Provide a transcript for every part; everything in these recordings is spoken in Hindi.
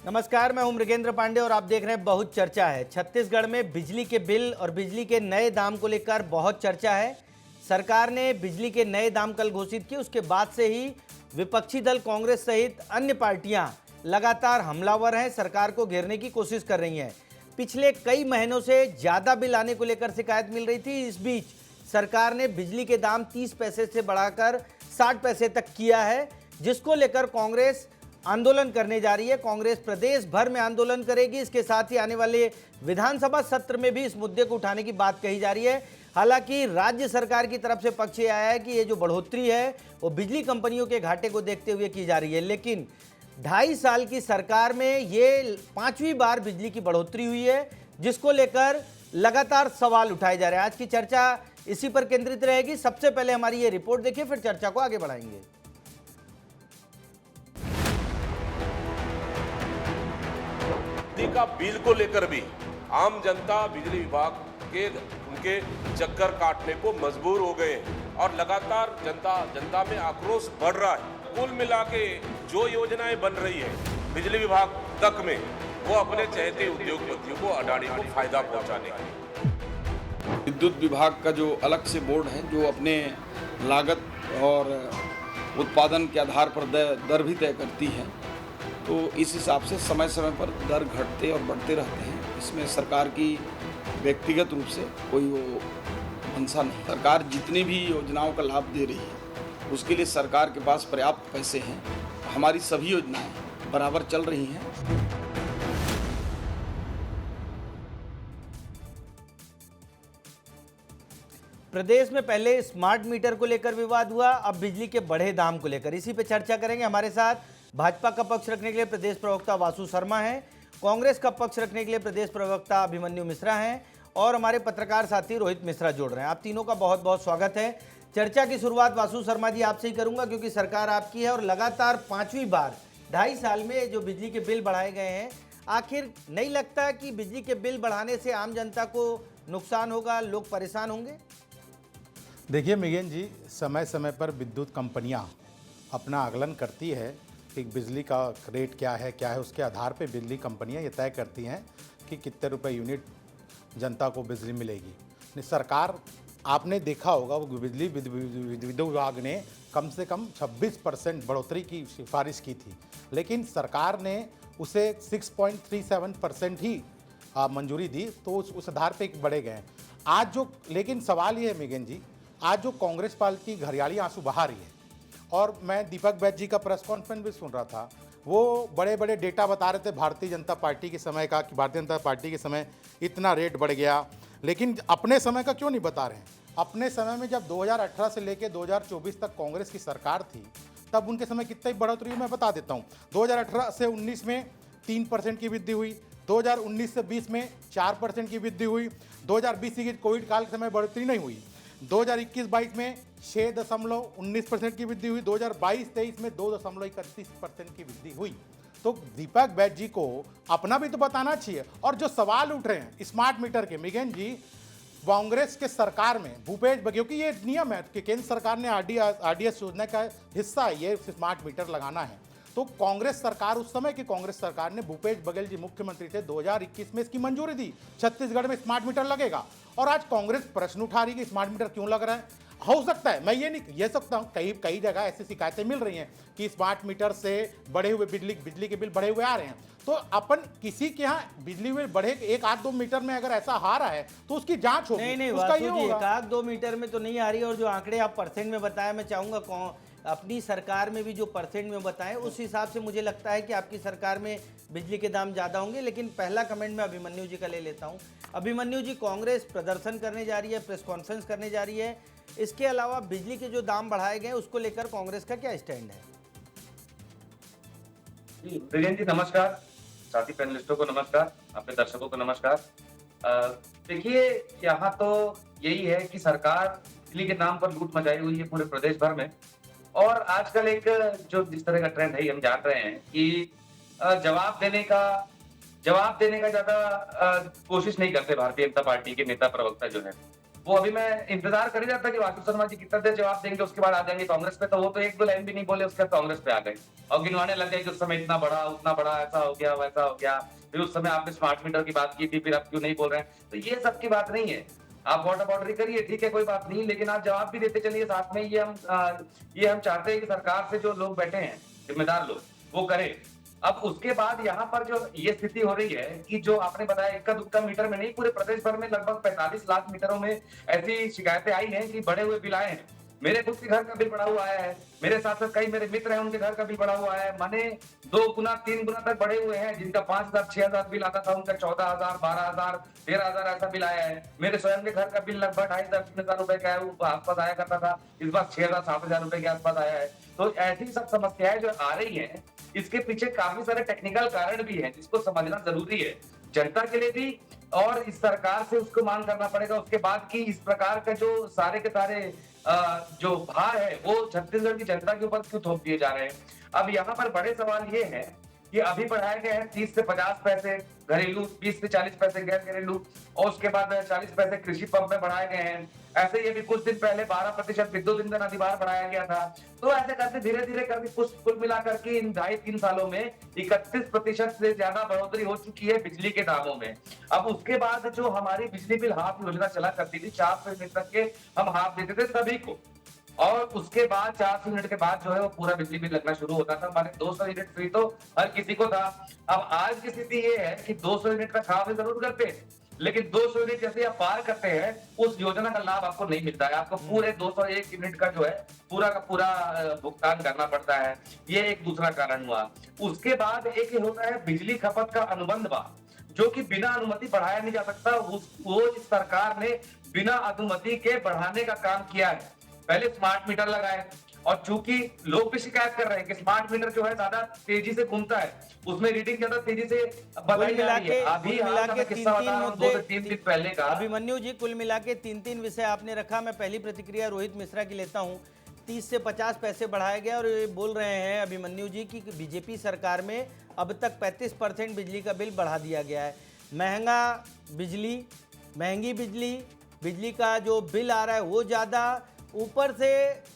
नमस्कार, मैं हूं मृगेंद्र पांडे और आप देख रहे हैं बहुत चर्चा है। छत्तीसगढ़ में बिजली के बिल और बिजली के नए दाम को लेकर बहुत चर्चा है। सरकार ने बिजली के नए दाम कल घोषित किए, उसके बाद से ही विपक्षी दल कांग्रेस सहित अन्य पार्टियां लगातार हमलावर हैं, सरकार को घेरने की कोशिश कर रही हैं। पिछले कई महीनों से ज़्यादा बिल आने को लेकर शिकायत मिल रही थी। इस बीच सरकार ने बिजली के दाम 30 पैसे से बढ़ाकर 60 पैसे तक किया है, जिसको लेकर कांग्रेस आंदोलन करने जा रही है। कांग्रेस प्रदेश भर में आंदोलन करेगी। इसके साथ ही आने वाले विधानसभा सत्र में भी इस मुद्दे को उठाने की बात कही जा रही है। हालांकि राज्य सरकार की तरफ से पक्ष ये आया है कि ये जो बढ़ोतरी है वो बिजली कंपनियों के घाटे को देखते हुए की जा रही है, लेकिन 2.5 साल की सरकार में ये 5वीं बार बिजली की बढ़ोतरी हुई है, जिसको लेकर लगातार सवाल उठाए जा रहे हैं। आज की चर्चा इसी पर केंद्रित रहेगी। सबसे पहले हमारी ये रिपोर्ट देखिए, फिर चर्चा को आगे बढ़ाएंगे। बिजली का बिल को लेकर भी आम जनता बिजली विभाग के उनके चक्कर काटने को मजबूर हो गए और लगातार जनता में आक्रोश बढ़ रहा है। कुल मिला के जो योजनाएं बन रही है बिजली विभाग तक में, वो अपने चहेते उद्योगपतियों को, अडानी को फायदा पहुंचाने की। विद्युत विभाग का जो अलग से बोर्ड है, जो अपने लागत और उत्पादन के आधार पर दर भी तय करती है, तो इस हिसाब से समय समय पर दर घटते और बढ़ते रहते हैं। इसमें सरकार की व्यक्तिगत रूप से कोई वो मंशा नहीं। सरकार जितनी भी योजनाओं का लाभ दे रही है उसके लिए सरकार के पास पर्याप्त पैसे हैं। हमारी सभी योजनाएं बराबर चल रही हैं। प्रदेश में पहले स्मार्ट मीटर को लेकर विवाद हुआ, अब बिजली के बढ़े दाम को लेकर, इसी पे चर्चा करेंगे। हमारे साथ भाजपा का पक्ष रखने के लिए प्रदेश प्रवक्ता वासु शर्मा हैं, कांग्रेस का पक्ष रखने के लिए प्रदेश प्रवक्ता अभिमन्यु मिश्रा हैं और हमारे पत्रकार साथी रोहित मिश्रा जोड़ रहे हैं। आप तीनों का बहुत बहुत स्वागत है। चर्चा की शुरुआत वासु शर्मा जी आपसे ही करूंगा, क्योंकि सरकार आपकी है और लगातार 5वीं बार 2.5 साल में जो बिजली के बिल बढ़ाए गए हैं, आखिर नहीं लगता कि बिजली के बिल बढ़ाने से आम जनता को नुकसान होगा, लोग परेशान होंगे? देखिए मिगेन जी, समय समय पर विद्युत कंपनियां अपना आकलन करती है कि बिजली का रेट क्या है, उसके आधार पे बिजली कंपनियां ये तय करती हैं कि कितने रुपए यूनिट जनता को बिजली मिलेगी। सरकार, आपने देखा होगा, वो बिजली विद्युत विभाग ने कम से कम 26% बढ़ोतरी की सिफारिश की थी, लेकिन सरकार ने उसे 6.37% ही मंजूरी दी, तो उस आधार पे बढ़े गए। आज जो, लेकिन सवाल ये है मिगेन जी, आज जो कांग्रेस पार्टी घरियाली आंसू बहा रही है, और मैं दीपक बैज जी का प्रेस कॉन्फ्रेंस भी सुन रहा था, वो बड़े बड़े डेटा बता रहे थे भारतीय जनता पार्टी के समय का, कि भारतीय जनता पार्टी के समय इतना रेट बढ़ गया, लेकिन अपने समय का क्यों नहीं बता रहे हैं? अपने समय में जब 2018 से लेकर 2024 तक कांग्रेस की सरकार थी, तब उनके समय कितनी बढ़ोतरी हुई मैं बता देता हूँ। 2018 से 19 में 3% की वृद्धि हुई, 2019 से 20 में 4% की वृद्धि हुई, 2020 की कोविड काल के समय बढ़ोतरी नहीं हुई, 2021-22 में 6.19% की वृद्धि हुई, 2022-23 में 2.31% की वृद्धि हुई। तो दीपक बैज जी को अपना भी तो बताना चाहिए। और जो सवाल उठ रहे हैं स्मार्ट मीटर के, मिगेन जी, कांग्रेस के सरकार में भूपेश बघेल, क्योंकि ये नियम है कि केंद्र सरकार ने आरडीएस योजना का हिस्सा है ये स्मार्ट मीटर लगाना है, तो कांग्रेस सरकार, उस समय की कांग्रेस सरकार ने, भूपेश बघेल जी मुख्यमंत्री थे, 2021 में इसकी मंजूरी दी, छत्तीसगढ़ में स्मार्ट मीटर लगेगा। और आज कांग्रेस प्रश्न उठा रही है कि स्मार्ट मीटर क्यों लग रहा है। हो सकता है, मैं ये नहीं कह सकता हूँ, कई जगह ऐसी शिकायतें मिल रही हैं कि स्मार्ट मीटर से बढ़े हुए बिजली के बिल बढ़े हुए आ रहे हैं, तो अपन किसी के यहाँ बिजली बिल बढ़े 1-2 मीटर में अगर ऐसा आ रहा है तो उसकी जांच होगी। नहीं वासु जी, 1-2 मीटर में तो नहीं आ रही है, और जो आंकड़े आप परसेंट में बताया, मैं चाहूंगा अपनी सरकार में भी जो परसेंट में बताएं, उस हिसाब से मुझे लगता है कि आपकी सरकार में बिजली के दाम ज़्यादा होंगे। लेकिन पहला कमेंट मैं अभिमन्यु जी का ले लेता हूं। अभिमन्यु जी, कांग्रेस प्रदर्शन करने जा रही है, प्रेस कॉन्फ्रेंस करने जा रही है, इसके अलावा बिजली के जो दाम बढ़ाए गए उसको लेकर कांग्रेस का क्या स्टैंड है? जी नमस्कार, साथी पैनलिस्टों को नमस्कार, अपने दर्शकों को नमस्कार। देखिए, यहाँ तो यही है कि सरकार बिजली के नाम पर लूट मचाई हुई है पूरे प्रदेश भर में, और आजकल एक जो जिस तरह का ट्रेंड है, हम जान रहे हैं कि जवाब देने का ज्यादा कोशिश नहीं करते भारतीय जनता पार्टी के नेता प्रवक्ता जो है। वो अभी मैं इंतजार कर ही रहा था कि वासु शर्मा जी कितना देर जवाब देंगे, उसके बाद आ जाएंगे कांग्रेस पे। तो वो तो एक दो लाइन भी नहीं बोले, उसके बाद कांग्रेस पे आ गए और गिनवाने लग गए कि उस समय इतना बड़ा, उतना बड़ा, ऐसा हो गया, वैसा हो गया। फिर उस समय आपने स्मार्ट मीटर की बात की थी, फिर आप क्यों नहीं बोल रहे हैं? तो ये सब की बात नहीं है। आप वाटर बॉर्डरी करिए, ठीक है, कोई बात नहीं, लेकिन आप जवाब भी देते चलिए साथ में। ये हम चाहते हैं कि सरकार से जो लोग बैठे हैं, जिम्मेदार लोग, वो करें। अब उसके बाद यहाँ पर जो ये स्थिति हो रही है कि जो आपने बताया इक्का दुक्का मीटर में नहीं, पूरे प्रदेश भर में लगभग 45 लाख मीटरों में ऐसी शिकायतें आई हैं कि बढ़े हुए बिल आए हैं। मेरे खुद के घर का बिल बढ़ा हुआ आया है, मेरे साथ साथ कई मेरे मित्र हैं, उनके घर का बिल बढ़ा हुआ है। माने 2 गुना 3 गुना तक बढ़े हुए हैं। जिनका 5,000 6,000 बिल आता था, उनका 14,000 12,000 13,000 ऐसा बिल आया है। मेरे स्वयं के घर का बिल लगभग 2,500 रुपए का है, वो आसपास आया करता था, इस बार 6,000 7,000 रुपए के आसपास आया है। तो ऐसी सब समस्याएं जो आ रही हैं, इसके पीछे काफी सारे टेक्निकल कारण भी हैं, जिसको समझना जरूरी है जनता के लिए भी, और इस सरकार से उसको मांग करना पड़ेगा उसके बाद कि इस प्रकार का जो सारे के सारे जो भार है वो छत्तीसगढ़ की जनता के ऊपर क्यों थोप दिए जा रहे हैं। अब यहाँ पर बड़े सवाल ये है कि अभी बढ़ाए गए हैं 30 से 50 पैसे घरेलू, 20 से 40 पैसे गैर घरेलू, और उसके बाद 40 पैसे कृषि पंप में बढ़ाए गए हैं। ऐसे ही अभी कुछ दिन पहले 12% विद्युत ईंधन अधिभार बढ़ाया गया था। तो ऐसे करके धीरे धीरे करके कुल मिलाकर के इन 2.5-3 सालों में 31% से ज्यादा बढ़ोतरी हो चुकी है बिजली के दामों में। अब उसके बाद जो हमारी बिजली बिल हाफ योजना चला करती थी, 400 यूनिट तक के हम हाफ देते थे सभी को, और उसके बाद 400 यूनिट के बाद जो है वो पूरा बिजली बिल लगना शुरू होता था। माने 200 यूनिट फ्री तो हर किसी को था। अब आज की स्थिति ये है कि 200 यूनिट का खाव जरूर करते हैं, लेकिन 200 यूनिट जैसे आप पार करते हैं, उस योजना का लाभ आपको नहीं मिलता है। आपको पूरे 201 यूनिट का जो है पूरा का पूरा भुगतान करना पड़ता है। ये एक दूसरा कारण हुआ। उसके बाद एक ये होता है बिजली खपत का अनुबंध जो कि बिना अनुमति बढ़ाया नहीं जा सकता। वो इस सरकार ने बिना अनुमति के बढ़ाने का काम किया है। पहले स्मार्ट मीटर लगाए, और चूंकि लोग भी शिकायत कर रहे हैं कि स्मार्ट मीटर जो है ज्यादा तेजी से घूमता है, उसमें रीडिंग ज्यादा तेजी से बताई जा रही है। अभी हाल का किस्सा बता रहा हूं, 2 से 3 दिन पहले का। अभिमन्यु जी, कुल मिला के 3 विषय आपने रखा। मैं पहली प्रतिक्रिया रोहित मिश्रा की लेता हूं। 30 से 50 पैसे बढ़ाया गया, और ये बोल रहे हैं अभिमन्यु जी कि बीजेपी सरकार में अब तक 35% बिजली का बिल बढ़ा दिया गया है। महंगी बिजली का जो बिल आ रहा है वो ज़्यादा, ऊपर से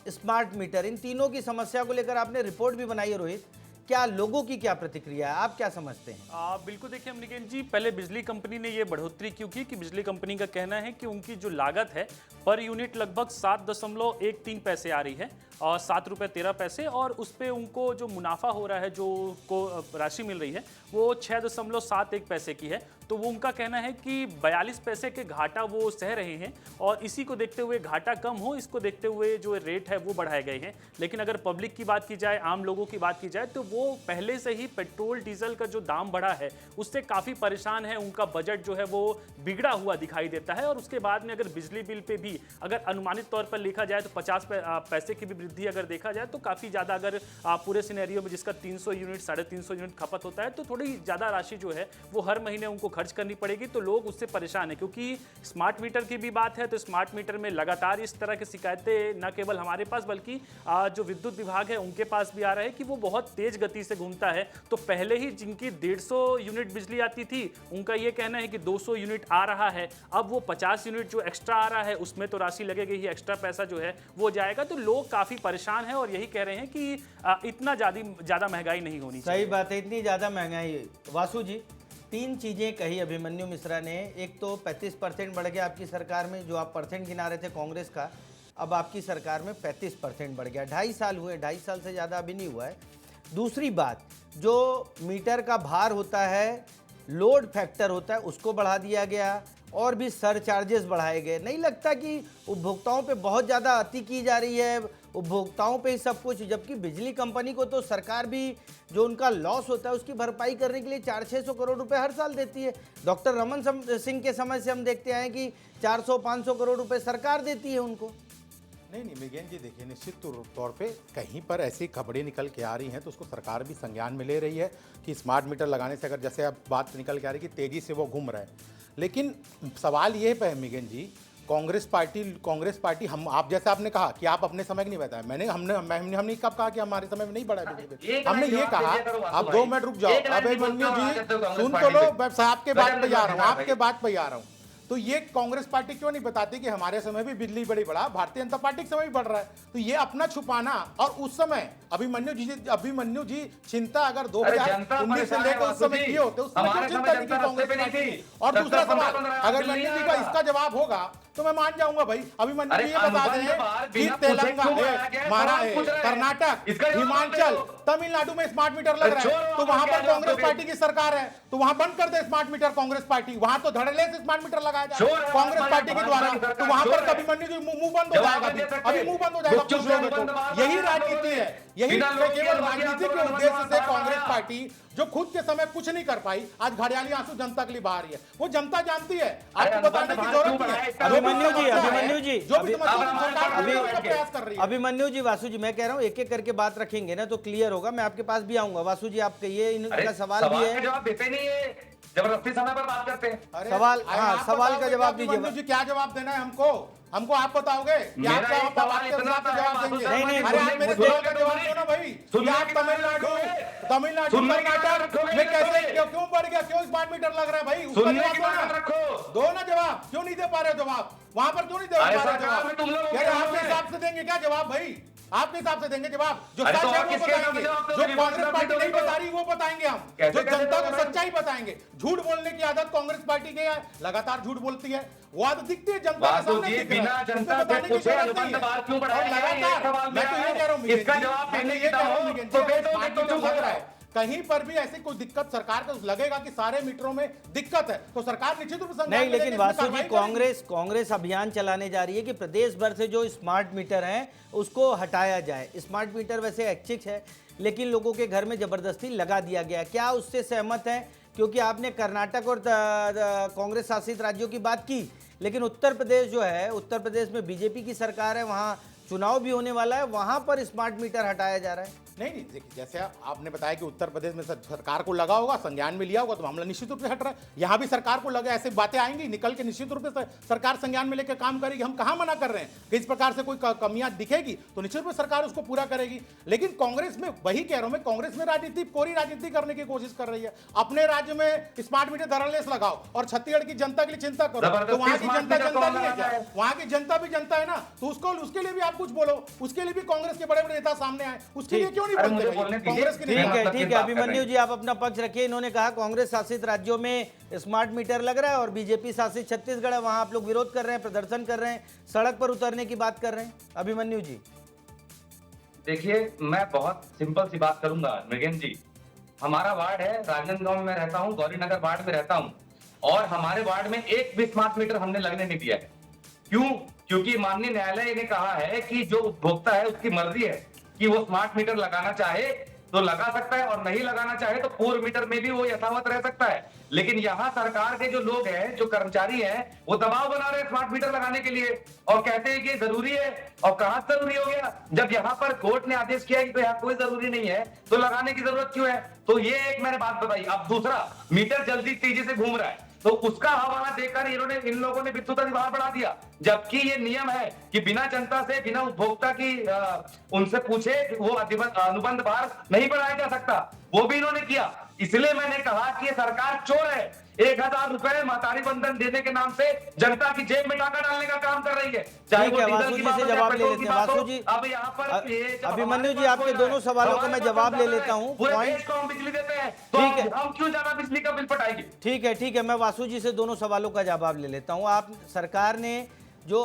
स्मार्ट मीटर, इन तीनों की समस्या को लेकर आपने रिपोर्ट भी बनाई है रोहित। क्या लोगों की क्या प्रतिक्रिया है, आप क्या समझते हैं? बिल्कुल देखिए अमरीकन जी, पहले बिजली कंपनी ने ये बढ़ोतरी क्यों की कि बिजली कंपनी का कहना है कि उनकी जो लागत है पर यूनिट लगभग 7.13 पैसे आ रही है, और 7 रुपये 13 पैसे, और उस पर उनको जो मुनाफा हो रहा है, जो को राशि मिल रही है वो 6.71 पैसे की है। तो वो उनका कहना है कि 42 पैसे के घाटा वो सह रहे हैं, और इसी को देखते हुए घाटा कम हो, इसको देखते हुए जो रेट है वो बढ़ाए गए हैं। लेकिन अगर पब्लिक की बात की जाए, आम लोगों की बात की जाए, तो वो पहले से ही पेट्रोल डीजल का जो दाम बढ़ा है उससे काफ़ी परेशान है। उनका बजट जो है वो बिगड़ा हुआ दिखाई देता है। और उसके बाद में अगर बिजली बिल पे भी अगर अनुमानित तौर पर लिखा जाए तो 50 पैसे की भी वृद्धि अगर देखा जाए तो काफ़ी ज़्यादा, अगर पूरे सिनेरियो में जिसका 300 यूनिट 350 यूनिट खपत होता है, तो थोड़ी ज़्यादा राशि जो है वो हर महीने उनको खर्च करनी पड़ेगी। तो लोग उससे परेशान है, क्योंकि स्मार्ट मीटर की भी बात है तो स्मार्ट मीटर में लगातार इस तरह की शिकायतें न केवल हमारे पास बल्कि जो विद्युत विभाग है उनके पास भी आ रहा है कि वो बहुत तेज गति से घूमता है। तो पहले ही जिनकी 150 यूनिट बिजली आती थी, उनका ये कहना है कि 200 यूनिट आ रहा है। अब वो 50 यूनिट जो एक्स्ट्रा आ रहा है उसमें तो राशि लगेगी ही, एक्स्ट्रा पैसा जो है वो जाएगा। तो लोग काफ़ी परेशान हैं और यही कह रहे हैं कि इतना ज़्यादा महंगाई नहीं होनी चाहिए। सही बात है, इतनी ज़्यादा महंगाई। वासु जी, 3 चीज़ें कही अभिमन्यु मिश्रा ने। एक तो 35% बढ़ गया आपकी सरकार में, जो आप परसेंट गिना रहे थे कांग्रेस का, अब आपकी सरकार में 35% बढ़ गया। 2.5 साल हुए, 2.5 साल से ज़्यादा अभी नहीं हुआ है। दूसरी बात, जो मीटर का भार होता है, लोड फैक्टर होता है, उसको बढ़ा दिया गया, और भी सरचार्जेस बढ़ाए गए। नहीं लगता कि उपभोक्ताओं पे बहुत ज़्यादा अति की जा रही है, उपभोक्ताओं पे ही सब कुछ, जबकि बिजली कंपनी को तो सरकार भी जो उनका लॉस होता है उसकी भरपाई करने के लिए 400-600 करोड़ रुपए हर साल देती है। डॉक्टर रमन सिंह के समय से हम देखते आए कि 400-500 करोड़ रुपए सरकार देती है उनको। नहीं मृगेन जी, देखिए निश्चित तौर पे कहीं पर ऐसी खबरें निकल के आ रही हैं तो उसको सरकार भी संज्ञान में ले रही है कि स्मार्ट मीटर लगाने से, अगर जैसे अब बात निकल के आ रही है कि तेज़ी से वो घूम रहा है। लेकिन सवाल ये है मृगेन जी, कांग्रेस पार्टी हम, आप जैसे आपने कहा कि आप अपने समय की नहीं बताया, हमने कब कहा कि हमारे समय में नहीं बढ़ा है? हमने ये कहा, अब 2 मिनट रुक जाओ, अभिमन्यु जी सुन तो लो, आपके बात पे जा रहा हूँ, तो ये कांग्रेस पार्टी क्यों नहीं बताती कि हमारे समय भी बिजली बड़ी बढ़ा, भारतीय जनता पार्टी के समय भी बढ़ रहा है? तो ये अपना छुपाना, और उस समय अभिमन्यु जी चिंता अगर 2019 से लेकर उस समय किए होते, उस समय क्यों चिंता नहीं की कांग्रेस पार्टी? और दूसरा सवाल, अगर मन्यु जी का इसका जवाब होगा तो मैं मान जाऊंगा भाई। अभिमन्यु जी ये बता दें कि तेलंगाना, कर्नाटक, हिमाचल, तमिलनाडु में स्मार्ट मीटर लग रहा है, तो वहां पर कांग्रेस पार्टी की सरकार है, तो वहां बंद कर दे स्मार्ट मीटर कांग्रेस पार्टी, वहां तो धड़ल्ले से स्मार्ट मीटर लगाया जाए कांग्रेस पार्टी के द्वारा, तो वहां पर अभिमन्यु जी मुंह बंद हो जाएगा, अभी मुंह बंद हो जाएगा कुछ लोगों को। यही राजनीति है, यही केवल राजनीति के उद्देश्य से कांग्रेस पार्टी जो खुद के समय कुछ नहीं कर पाई, आज घड़ियाली आंसू जनता के लिए बाहर रही है। वो जनता जानती है, आपको बताने की जरूरत नहीं है। अभिमन्यु जी, वासु जी, मैं कह रहा हूँ एक एक करके बात रखेंगे ना तो क्लियर होगा। मैं आपके पास भी आऊंगा। वासु जी, आप कहिए, इनका सवाल भी है। जवाब देते नहीं है, जबरदस्ती समय पर बात करते हैं। सवाल, हाँ, सवाल का जवाब दीजिए। जी क्या जवाब देना है हमको आप बताओगे? नहीं, नहीं, आप मेरे सवाल का जवाब दो ना भाई। तमिलनाडु कर्नाटक में कैसे क्यों बढ़ गया, क्यों स्मार्ट मीटर लग रहा है भाई? उसका जवाब दो ना जवाब। क्यों नहीं दे पा रहे हो जवाब? वहां पर क्यों नहीं दे पा रहे हो जवाब? यार आपके हिसाब से देंगे क्या जवाब भाई? आपके हिसाब से देंगे जवाब? जो सच है वो बताएंगे, जो कांग्रेस पार्टी नहीं बता रही वो बताएंगे हम, जो जनता को सच्चाई बताएंगे। झूठ बोलने की आदत कांग्रेस पार्टी की है, लगातार झूठ बोलती है, वो आदत दिखती है जनता के सामने। बिना जनता से पूछे अनुबंध बात क्यों बढ़ाया? लगातार मैं तो ये कह रहा हूँ, इसका जवाब देने की तो लग रहा है कहीं पर भी ऐसी कोई दिक्कत सरकार को लगेगा कि सारे मीटरों में दिक्कत है तो सरकार निश्चित रूप से नहीं। लेकिन वासु जी, कांग्रेस अभियान चलाने जा रही है कि प्रदेश भर से जो स्मार्ट मीटर हैं उसको हटाया जाए। स्मार्ट मीटर वैसे ऐच्छिक है, लेकिन लोगों के घर में जबरदस्ती लगा दिया गया। क्या उससे सहमत हैं? क्योंकि आपने कर्नाटक और कांग्रेस शासित राज्यों की बात की, लेकिन उत्तर प्रदेश जो है, उत्तर प्रदेश में बीजेपी की सरकार है, वहाँ चुनाव भी होने वाला है, वहां पर स्मार्ट मीटर हटाया जा रहा है। नहीं देखिए, जैसे आपने बताया कि उत्तर प्रदेश में सरकार को लगा होगा, संज्ञान में लिया होगा, तो मामला निश्चित रूप से हट रहा है। यहाँ भी सरकार को लगे, ऐसी बातें आएंगी निकल के, निश्चित रूप से सरकार संज्ञान में लेकर काम करेगी। हम कहाँ मना कर रहे हैं कि इस प्रकार से कोई कमियां दिखेगी तो निश्चित रूप से सरकार उसको पूरा करेगी। लेकिन कांग्रेस में, वही कह रहा हूं मैं, कांग्रेस में राजनीति, कोरी राजनीति करने की कोशिश कर रही है। अपने राज्य में स्मार्ट मीटर धड़ल्ले से लगाओ और छत्तीसगढ़ की जनता के लिए चिंता करो, तो वहां की जनता नहीं है क्या? वहां की जनता भी जनता है ना, तो उसके लिए भी आप कुछ बोलो, उसके लिए भी कांग्रेस के बड़े बड़े नेता सामने आए, उसके लिए क्यों नहीं बोलते? ठीक है अभिमन्यु जी, आप अपना पक्ष रखिए। इन्होंने कहा कांग्रेस शासित राज्यों में स्मार्ट मीटर लग रहा है और बीजेपी शासित छत्तीसगढ़ है, वहां आप लोग विरोध कर रहे हैं, प्रदर्शन कर रहे हैं, सड़क पर उतरने की बात कर रहे हैं। अभिमन्यु जी देखिए, मैं बहुत सिंपल सी बात करूंगा मृगेन जी। हमारा वार्ड है, राजनांदगांव में रहता हूँ, गौरीनगर वार्ड में रहता हूँ, और हमारे वार्ड में एक भी स्मार्ट मीटर हमने लगने नहीं दिया है। क्यों? क्योंकि माननीय न्यायालय ने कहा है कि जो उपभोक्ता है उसकी मर्जी है कि वो स्मार्ट मीटर लगाना चाहे तो लगा सकता है और नहीं लगाना चाहे तो पूर्व मीटर में भी वो यथावत रह सकता है। लेकिन यहाँ सरकार के जो लोग हैं, जो कर्मचारी हैं, वो दबाव बना रहे हैं स्मार्ट मीटर लगाने के लिए और कहते हैं कि जरूरी है। और कहाँ जरूरी हो गया? जब यहाँ पर कोर्ट ने आदेश किया कि तो यहाँ कोई जरूरी नहीं है तो लगाने की जरूरत क्यों है? तो ये एक मैंने बात बताई। अब दूसरा, मीटर जल्दी तेजी से घूम रहा है तो उसका हवाला देकर इन लोगों ने विद्युत अधिभार बढ़ा दिया, जबकि ये नियम है कि बिना जनता से, बिना उपभोक्ता की उनसे पूछे वो अनुबंध भार नहीं बढ़ाया जा सकता। वो भी इन्होंने किया। इसलिए मैंने कहा कि ये सरकार चोर है। 1000 रुपए महतारी बंधन देने के नाम से जनता की जेब में टाका डालने का काम कर रही है। चाहे वो डीजल की बात हो, जवाब ले लेते हैं वासु जी। अब यहाँ पर अभिमन्यु जी, आपके दोनों सवालों का मैं जवाब ले लेता हूँ। पूरे देश को हम बिजली देते हैं तो हम क्यों ज्यादा बिजली का बिल पटाएंगे? ठीक है, मैं वासु जी से दोनों सवालों का जवाब ले लेता हूँ। आप, सरकार ने जो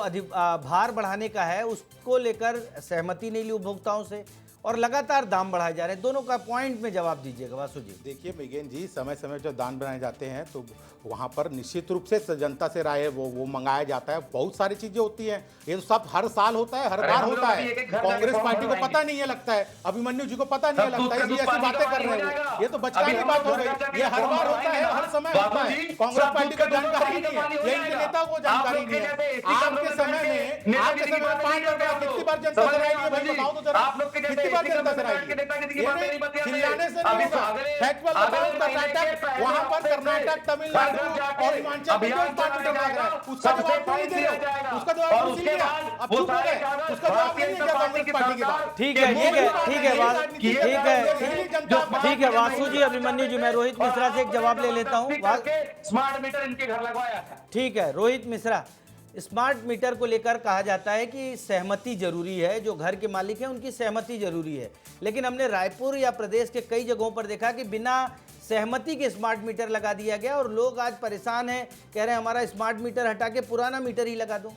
भार बढ़ाने का है उसको लेकर सहमति नहीं ली उपभोक्ताओं से और लगातार दाम बढ़ाए जा रहे हैं, दोनों का पॉइंट में जवाब दीजिएगा वासु जी। देखिए मृगेन जी, समय समय जब दाम बनाए जाते हैं तो वहाँ पर निश्चित रूप से जनता से राय वो मंगाया जाता है। बहुत सारी चीजें होती हैं, ये तो सब हर साल होता है, हर बार होता है। कांग्रेस पार्टी को पता नहीं है लगता है, अभिमन्यु जी को पता नहीं है लगता है, इसलिए ऐसी बातें कर रहे हैं। ये तो बचकाने की बात हो गई, ये हर बार होता है, हर समय होता है। कांग्रेस पार्टी को जानकारी नहीं है, ये इनके नेताओं को जानकारी नहीं है। आपके समय में 5 रुपया कितनी बार जनता से राय ली है भाई, बताओ तो जरा। बात करता सर चिल्लाने से नहीं होगा। फैक्चुअल बताओ, कर्नाटक वहां पर कर्नाटक, तमिलनाडु और हिमाचल में जो स्मार्ट मीटर लग रहा है उसका जवाब क्यों नहीं दे रहे हो? उसका जवाब क्यों नहीं दिया? अब चुप हो गए, उसका जवाब नहीं दिया कांग्रेस पार्टी के बाद। ठीक है वासु जी, अभिमन्यु जी, मैं रोहित मिश्रा से एक जवाब ले लेता हूँ। स्मार्ट मीटर इनके घर लगवाया था। ठीक है रोहित मिश्रा, स्मार्ट मीटर को लेकर कहा जाता है कि सहमति जरूरी है, जो घर के मालिक हैं उनकी सहमति जरूरी है, लेकिन हमने रायपुर या प्रदेश के कई जगहों पर देखा कि बिना सहमति के स्मार्ट मीटर लगा दिया गया और लोग आज परेशान हैं, कह रहे हैं हमारा स्मार्ट मीटर हटा के पुराना मीटर ही लगा दो।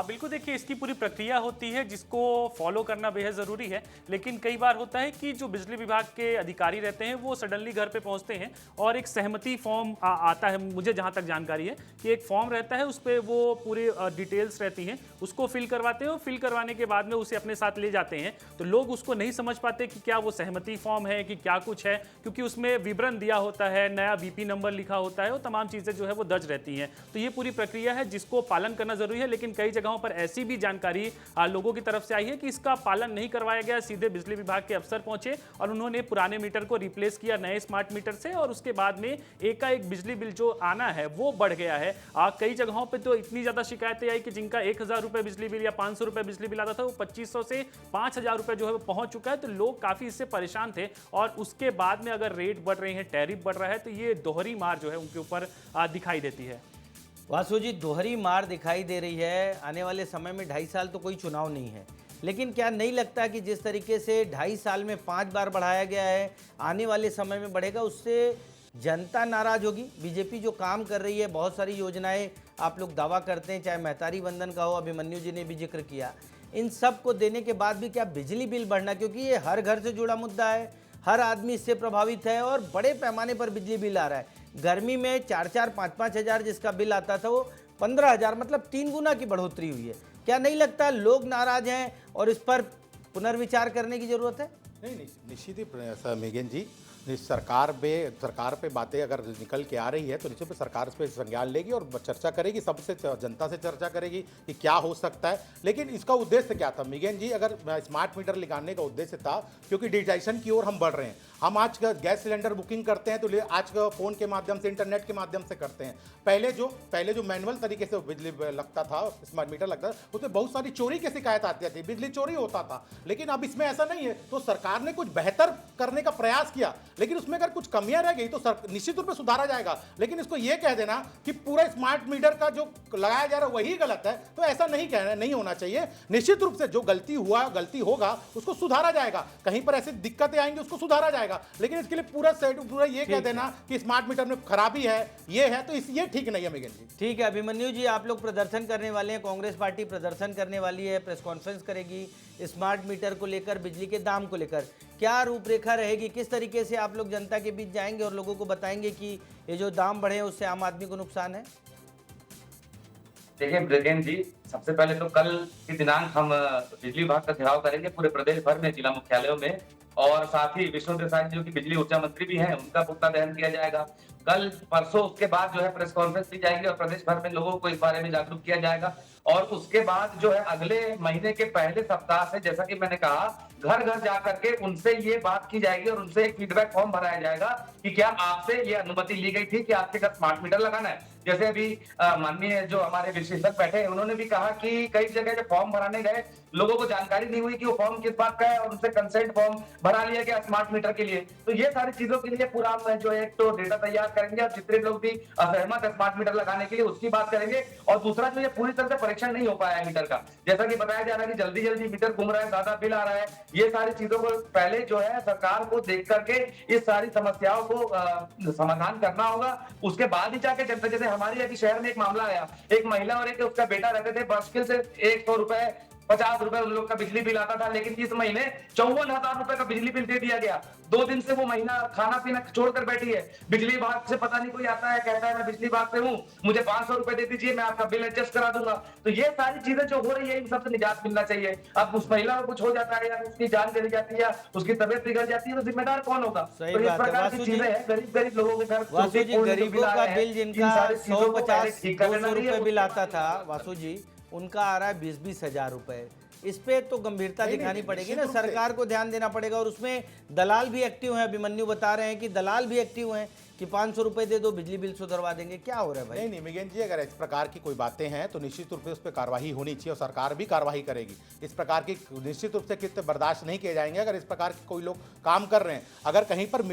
बिल्कुल, देखिए इसकी पूरी प्रक्रिया होती है जिसको फॉलो करना बेहद ज़रूरी है, लेकिन कई बार होता है कि जो बिजली विभाग के अधिकारी रहते हैं वो सडनली घर पे पहुंचते हैं और एक सहमति फॉर्म आता है, मुझे जहां तक जानकारी है कि एक फॉर्म रहता है, उस पर वो पूरी डिटेल्स रहती हैं, उसको फिल करवाते हैं और फिल करवाने के बाद में उसे अपने साथ ले जाते हैं। तो लोग उसको नहीं समझ पाते कि क्या वो सहमति फॉर्म है कि क्या कुछ है, क्योंकि उसमें विवरण दिया होता है, नया VP नंबर लिखा होता है और तमाम चीज़ें जो है वो दर्ज रहती हैं। तो ये पूरी प्रक्रिया है जिसको पालन करना जरूरी है, लेकिन कई जगहों पर ऐसी भी जानकारी लोगों की तरफ से आई है कि इसका पालन नहीं करवाया गया। सीधे बिजली विभाग के अफसर पहुंचे और उन्होंने पुराने मीटर को रिप्लेस किया नए स्मार्ट मीटर से और उसके बाद में एकाएक बिजली बिल जो आना है वो बढ़ गया है। कई जगहों पे तो इतनी ज्यादा शिकायतें आई कि जिनका 1000 रुपए बिजली बिल या 500 रुपए बिजली बिल आता था वो 2500 से 5000 रुपए जो है वो पहुंच चुका है। तो लोग काफी इससे परेशान थे और उसके बाद में अगर रेट बढ़ रहे हैं, टैरिफ बढ़ रहा है, तो ये दोहरी मार जो है उनके ऊपर दिखाई देती है। वासु जी, दोहरी मार दिखाई दे रही है। आने वाले समय में 2.5 साल तो कोई चुनाव नहीं है, लेकिन क्या नहीं लगता कि जिस तरीके से 2.5 साल में 5 बार बढ़ाया गया है, आने वाले समय में बढ़ेगा, उससे जनता नाराज होगी? बीजेपी जो काम कर रही है, बहुत सारी योजनाएं आप लोग दावा करते हैं, चाहे महतारी वंदन का हो, अभिमन्यु जी ने भी जिक्र किया, इन सब को देने के बाद भी क्या बिजली बिल बढ़ना, क्योंकि ये हर घर से जुड़ा मुद्दा है, हर आदमी इससे प्रभावित है और बड़े पैमाने पर बिजली बिल आ रहा है। गर्मी में 4-4, 5-5 हज़ार जिसका बिल आता था वो 15,000, मतलब 3 गुना की बढ़ोतरी हुई है। क्या नहीं लगता लोग नाराज हैं और इस पर पुनर्विचार करने की जरूरत है? नहीं, निश्चित ही मेघन जी, सरकार पे बातें अगर निकल के आ रही है तो निश्चित पे सरकार इस पर संज्ञान लेगी और चर्चा करेगी, सबसे जनता से चर्चा करेगी कि क्या हो सकता है। लेकिन इसका उद्देश्य क्या था मेघन जी? अगर स्मार्ट मीटर लगाने का उद्देश्य था क्योंकि डिजिटाइजेशन की ओर हम बढ़ रहे हैं, हम आज गैस सिलेंडर बुकिंग करते हैं तो आज फ़ोन के माध्यम से, इंटरनेट के माध्यम से करते हैं। पहले जो मैनुअल तरीके से बिजली लगता था, स्मार्ट मीटर लगता था, उसमें बहुत सारी चोरी की शिकायत आती थी, बिजली चोरी होता था। लेकिन अब इसमें ऐसा नहीं है, तो सरकार ने कुछ बेहतर करने का प्रयास किया, लेकिन उसमें अगर कुछ कमियां रह गई तो निश्चित रूप से सुधारा जाएगा। लेकिन इसको यह कह देना कि पूरा स्मार्ट मीटर का जो लगाया जा रहा है वही गलत है, तो ऐसा नहीं होना चाहिए। निश्चित रूप से जो गलती होगा उसको सुधारा जाएगा, कहीं पर ऐसी दिक्कतें आएंगी उसको सुधारा जाएगा। लेकिन इसके लिए पूरा ये कह देना कि स्मार्ट मीटर में खराबी है, ये है, तो ये ठीक नहीं है मेघन जी। ठीक है अभिमन्यु जी, आप लोग प्रदर्शन करने वाले हैं, कांग्रेस पार्टी प्रदर्शन करने वाली है, प्रेस कॉन्फ्रेंस करेगी स्मार्ट मीटर को लेकर, बिजली के दाम को लेकर, क्या रूपरेखा रहेगी? किस तरीके से आप लोग जनता के बीच जाएंगे और लोगों को बताएंगे कि ये जो दाम बढ़े हैं उससे आम आदमी को नुकसान है? देखिए ब्रिगेन जी, सबसे पहले तो कल की दिनांक हम बिजली विभाग का घेराव करेंगे पूरे प्रदेश भर में, जिला मुख्यालयों में, और साथ ही विष्णु देसाई जो कि बिजली ऊर्जा मंत्री भी हैं, उनका पुख्ता दहन किया जाएगा। कल परसों उसके बाद जो है प्रेस कॉन्फ्रेंस की जाएगी और प्रदेश भर में लोगों को इस बारे में जागरूक किया जाएगा। और उसके बाद जो है अगले महीने के पहले सप्ताह से, जैसा कि मैंने कहा, घर घर जा करके उनसे ये बात की जाएगी और उनसे एक फीडबैक फॉर्म भराया जाएगा कि क्या आपसे ये अनुमति ली गई थी कि आपके घर स्मार्ट मीटर लगाना है। जैसे अभी माननीय जो हमारे विशेषज्ञ बैठे हैं, उन्होंने भी कहा कि कई जगह जब फॉर्म भराने गए लोगों को जानकारी नहीं हुई कि वो फॉर्म किस बात का है और उनसे कंसेंट फॉर्म भरा लिया गया स्मार्ट मीटर के लिए। तो ये सारी चीजों के लिए पूरा हम जो है एक तो डेटा तैयार करेंगे और जितने लोग भी असहमत है स्मार्ट मीटर लगाने के लिए उसकी बात करेंगे। और दूसरा जो ये पूरी तरह से परीक्षण नहीं हो पाया है मीटर का, जैसा कि बताया जा रहा है कि जल्दी जल्दी मीटर घूम रहा है, ज्यादा बिल आ रहा है, ये सारी चीजों को पहले जो है सरकार को देख करके इस सारी समस्याओं को समाधान करना होगा। उसके बाद ही जाके जनता, जैसे हमारे यदि शहर में एक मामला आया, एक महिला और एक उसका बेटा रहते थे, मुश्किल से 100 रुपए 50 रुपए उन लोग का बिजली बिल आता था, लेकिन इस महीने 54,000 रुपए का बिजली बिल दे दिया गया। 2 दिन से वो महिला खाना पीना छोड़कर बैठी है। बिजली विभाग से पता नहीं कोई आता है, कहता है मैं बिजली विभाग से हूँ, मुझे 500 रुपए दे दीजिए, मैं आपका बिल एडजस्ट करा दूंगा। तो ये सारी चीजें जो हो रही है, इन सबसे निजात मिलना चाहिए। अब उस महिला को कुछ हो जाता है या उसकी जान चली जाती है या उसकी तबियत बिगड़ जाती है, तो जिम्मेदार कौन होगा? तो इस प्रकार की चीजें हैं, गरीब लोगों के घर, गरीबों का बिल जिनका 150-200 रुपए बिल आता था, वासु जी, उनका आ रहा है 20-20 हजार रुपए। इस पे तो गंभीरता नहीं, दिखानी नहीं, पड़ेगी निश्चित ना, रूप से। सरकार को ध्यान देना पड़ेगा। और उसमें दलाल भी एक्टिव हैं, अभिमन्यु बता रहे हैं कि दलाल भी एक्टिव हैं कि 500 रुपए दे दो बिजली बिल सुधरवा देंगे। क्या हो रहा है भाई? नहीं नहीं मिगेन जी, अगर इस प्रकार की कोई बातें हैं तो निश्चित रूप से उस पर कार्रवाई होनी चाहिए और सरकार भी कार्रवाई करेगी। इस प्रकार की निश्चित रूप से कितने बर्दाश्त नहीं किए जाएंगे। अगर इस प्रकार के कोई लोग काम कर रहे हैं, अगर कहीं पर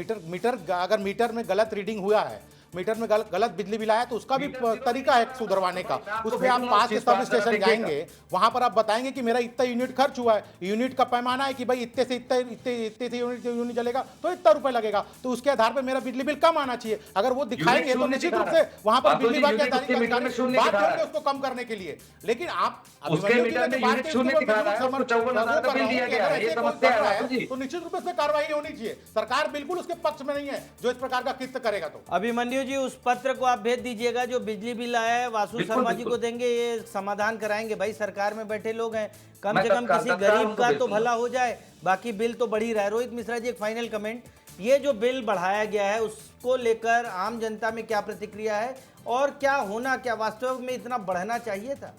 अगर मीटर में गलत रीडिंग हुआ है, मीटर में गलत बिजली बिल आया, तो उसका भी तरीका है सुधरवाने का। उस पर आप पास के सब स्टेशन जाएंगे, वहां पर आप बताएंगे कि मेरा इतना यूनिट खर्च हुआ है, यूनिट का पैमाना है कि भाई इतने से यूनिट जलेगा तो इतना रुपए लगेगा, तो उसके आधार पर मेरा बिजली बिल कम आना चाहिए। अगर वो दिखाएंगे तो निश्चित रूप से वहां पर बिजली विभाग के अधिकारी बात करेंगे उसको कम करने के लिए। लेकिन आप उसके मीटर में यूनिट शून्य दिखा रहा है, उसको 54,000 का बिल दिया गया है, ये समस्या है बापू जी। तो निश्चित रूप से कार्रवाई होनी चाहिए। सरकार बिल्कुल उसके पक्ष में नहीं है जो इस प्रकार का कृत्य करेगा। तो अभिमन्यु जी, उस पत्र को आप भेज दीजिएगा जो बिजली बिल आया है, वासु शर्मा जी को देंगे, ये समाधान कराएंगे। भाई सरकार में बैठे लोग हैं, कम से कम किसी गरीब का तो भला हो जाए, बाकी बिल तो बढ़ ही रहा है। रोहित मिश्रा जी, एक फाइनल कमेंट, ये जो बिल बढ़ाया गया है उसको लेकर आम जनता में क्या प्रतिक्रिया है और क्या होना, क्या वास्तव में इतना बढ़ना चाहिए था?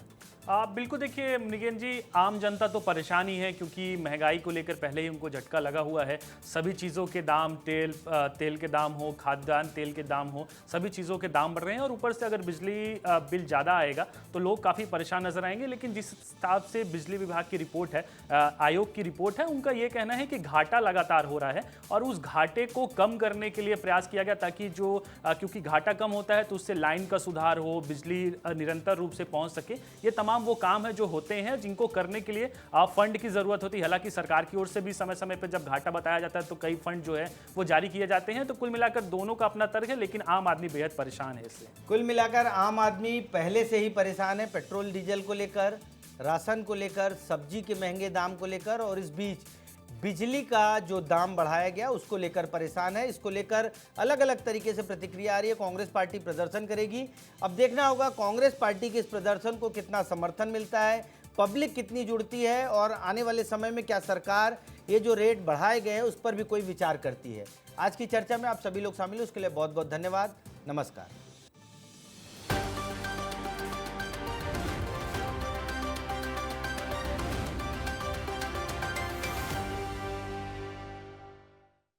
बिल्कुल, देखिए निगेन जी, आम जनता तो परेशान ही है क्योंकि महंगाई को लेकर पहले ही उनको झटका लगा हुआ है। सभी चीज़ों के दाम, तेल के दाम हो, खाद्यान्न तेल के दाम हो, सभी चीज़ों के दाम बढ़ रहे हैं और ऊपर से अगर बिजली बिल ज़्यादा आएगा तो लोग काफ़ी परेशान नजर आएंगे। लेकिन जिस हिसाब से बिजली विभाग की रिपोर्ट है, आयोग की रिपोर्ट है, उनका ये कहना है कि घाटा लगातार हो रहा है और उस घाटे को कम करने के लिए प्रयास किया गया ताकि क्योंकि घाटा कम होता है तो उससे लाइन का सुधार हो, बिजली निरंतर रूप से पहुँच सके। ये तमाम वो काम है जो होते हैं जिनको करने के लिए फंड की जरूरत होती है। हालांकि सरकार की ओर से भी समय समय पर जब घाटा बताया जाता है तो कई फंड जो है वो जारी किए जाते हैं। तो कुल मिलाकर दोनों का अपना तर्क है, लेकिन आम आदमी बेहद परेशान है इससे। कुल मिलाकर आम आदमी पहले से ही परेशान है, पेट्रोल डीजल को लेकर, राशन को लेकर, सब्जी के महंगे दाम को लेकर, और इस बीच बिजली का जो दाम बढ़ाया गया उसको लेकर परेशान है। इसको लेकर अलग अलग तरीके से प्रतिक्रिया आ रही है। कांग्रेस पार्टी प्रदर्शन करेगी। अब देखना होगा कांग्रेस पार्टी के इस प्रदर्शन को कितना समर्थन मिलता है, पब्लिक कितनी जुड़ती है और आने वाले समय में क्या सरकार ये जो रेट बढ़ाए गए हैं उस पर भी कोई विचार करती है। आज की चर्चा में आप सभी लोग शामिल हैं, उसके लिए बहुत बहुत धन्यवाद। नमस्कार।